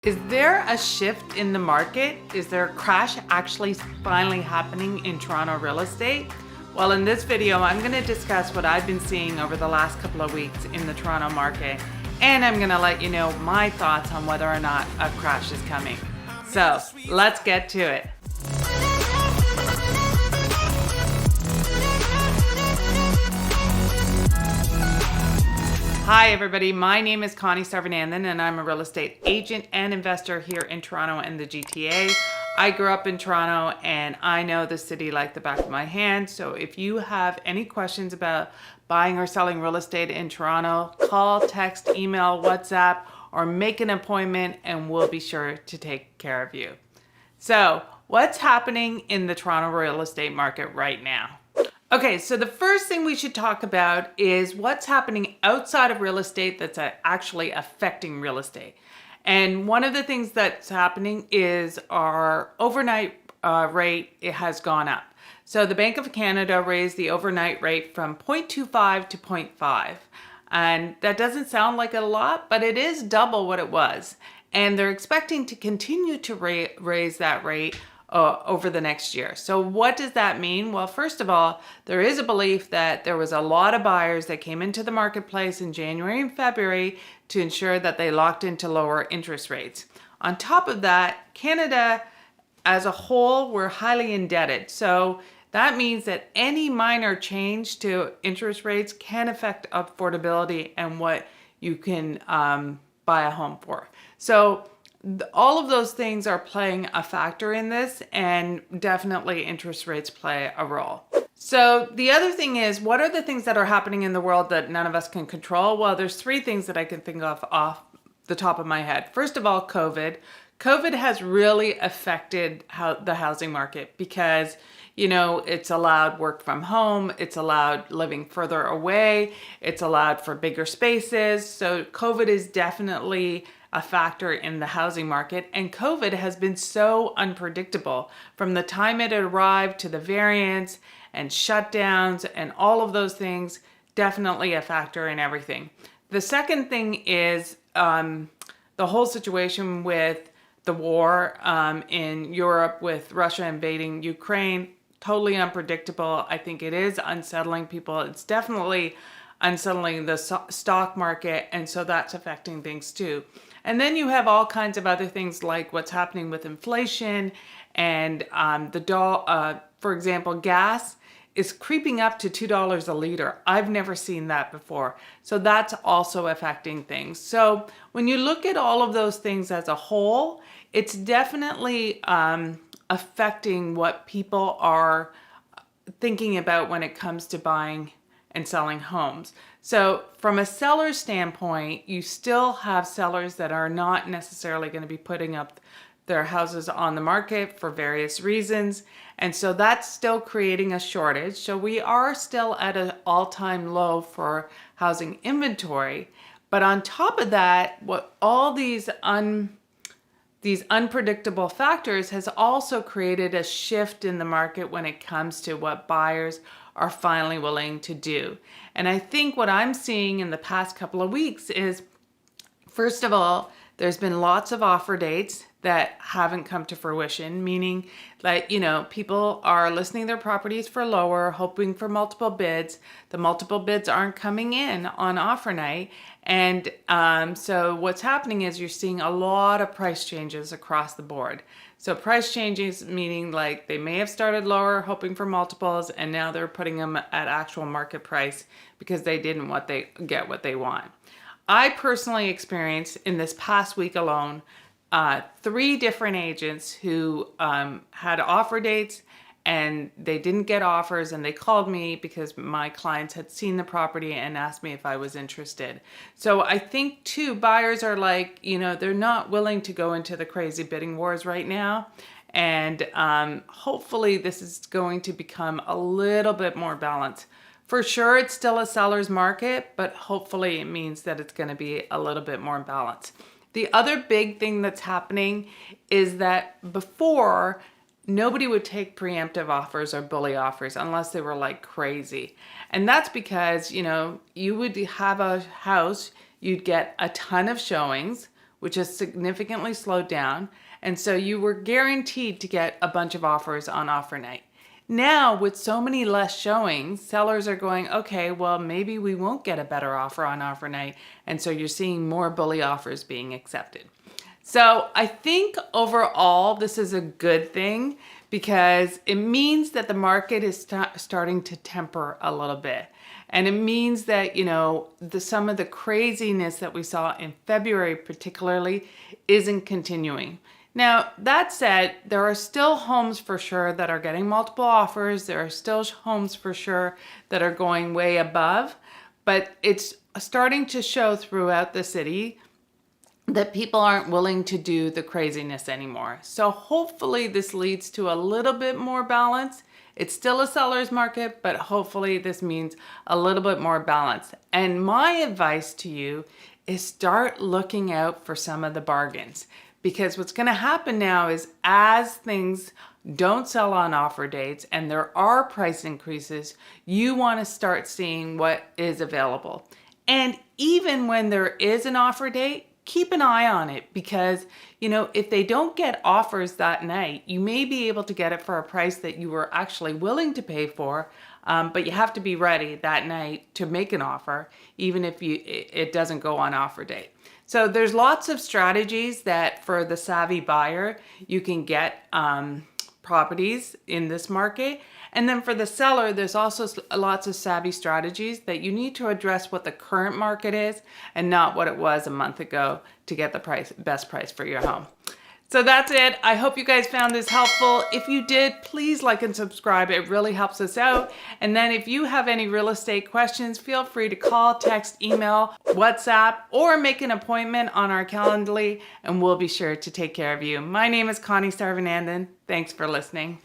Is there a shift in the market? Is there a crash actually finally happening in Toronto real estate? Well, in this video, I'm going to discuss what I've been seeing over the last couple of weeks in the Toronto market, and I'm going to let you know my thoughts on whether or not a crash is coming. So let's get to it. Hi everybody, my name is Connie Sarvananthan and I'm a real estate agent and investor here in Toronto and the GTA. I grew up in Toronto and I know the city like the back of my hand. So if you have any questions about buying or selling real estate in Toronto, call, text, email, WhatsApp, or make an appointment and we'll be sure to take care of you. So what's happening in the Toronto real estate market right now? Okay, so the first thing we should talk about is what's happening outside of real estate that's actually affecting real estate. And one of the things that's happening is our overnight rate, it has gone up. So the Bank of Canada raised the overnight rate from 0.25 to 0.5. And that doesn't sound like a lot, but it is double what it was. And they're expecting to continue to raise that rate over the next year. So what does that mean? Well, first of all, there is a belief that there was a lot of buyers that came into the marketplace in January and February to ensure that they locked into lower interest rates. On top of that, Canada as a whole, we're highly indebted. So that means that any minor change to interest rates can affect affordability and what you can buy a home for. So all of those things are playing a factor in this, and definitely interest rates play a role. So the other thing is, what are the things that are happening in the world that none of us can control? Well, there's three things that I can think of off the top of my head. First of all, COVID. COVID has really affected the housing market because, you know, it's allowed work from home, it's allowed living further away, it's allowed for bigger spaces. So COVID is definitely a factor in the housing market, and COVID has been so unpredictable from the time it arrived to the variants and shutdowns and all of those things, definitely a factor in everything. The second thing is the whole situation with the war in Europe with Russia invading Ukraine, totally unpredictable. I think it is unsettling people. It's definitely unsettling the stock market, and so that's affecting things too. And then you have all kinds of other things like what's happening with inflation and for example, gas is creeping up to $2 a liter. I've never seen that before. So that's also affecting things. So when you look at all of those things as a whole, it's definitely affecting what people are thinking about when it comes to buying and selling homes. So from a seller's standpoint, you still have sellers that are not necessarily going to be putting up their houses on the market for various reasons. And so that's still creating a shortage. So we are still at an all-time low for housing inventory. But on top of that, what all these unpredictable factors has also created a shift in the market when it comes to what buyers are finally willing to do. And I think what I'm seeing in the past couple of weeks is, first of all, there's been lots of offer dates that haven't come to fruition, meaning that, you know, people are listing their properties for lower, hoping for multiple bids. The multiple bids aren't coming in on offer night. And so what's happening is you're seeing a lot of price changes across the board. So price changes meaning like they may have started lower, hoping for multiples, and now they're putting them at actual market price because they didn't get what they want. I personally experienced in this past week alone 3 different agents who had offer dates and they didn't get offers, and they called me because my clients had seen the property and asked me if I was interested. So I think too, buyers are like, you know, they're not willing to go into the crazy bidding wars right now. And hopefully this is going to become a little bit more balanced. For sure, it's still a seller's market, but hopefully it means that it's going to be a little bit more balanced. The other big thing that's happening is that before, nobody would take preemptive offers or bully offers unless they were like crazy. And that's because, you know, you would have a house, you'd get a ton of showings, which has significantly slowed down. And so you were guaranteed to get a bunch of offers on offer night. Now, with so many less showings, sellers are going, okay, well, maybe we won't get a better offer on offer night. And so you're seeing more bully offers being accepted. So I think overall, this is a good thing because it means that the market is starting to temper a little bit. And it means that, some of the craziness that we saw in February particularly isn't continuing. Now, that said, there are still homes for sure that are getting multiple offers. There are still homes for sure that are going way above, but it's starting to show throughout the city that people aren't willing to do the craziness anymore. So hopefully this leads to a little bit more balance. It's still a seller's market, but hopefully this means a little bit more balance. And my advice to you is start looking out for some of the bargains. Because what's going to happen now is as things don't sell on offer dates and there are price increases, you want to start seeing what is available. And even when there is an offer date, keep an eye on it because, if they don't get offers that night, you may be able to get it for a price that you were actually willing to pay for, but you have to be ready that night to make an offer, even if it doesn't go on offer date. So there's lots of strategies that for the savvy buyer, you can get properties in this market. And then for the seller, there's also lots of savvy strategies that you need to address what the current market is and not what it was a month ago to get the best price for your home. So that's it. I hope you guys found this helpful. If you did, please like and subscribe. It really helps us out. And then if you have any real estate questions, feel free to call, text, email, WhatsApp, or make an appointment on our Calendly, and we'll be sure to take care of you. My name is Connie Sarvanandan. Thanks for listening.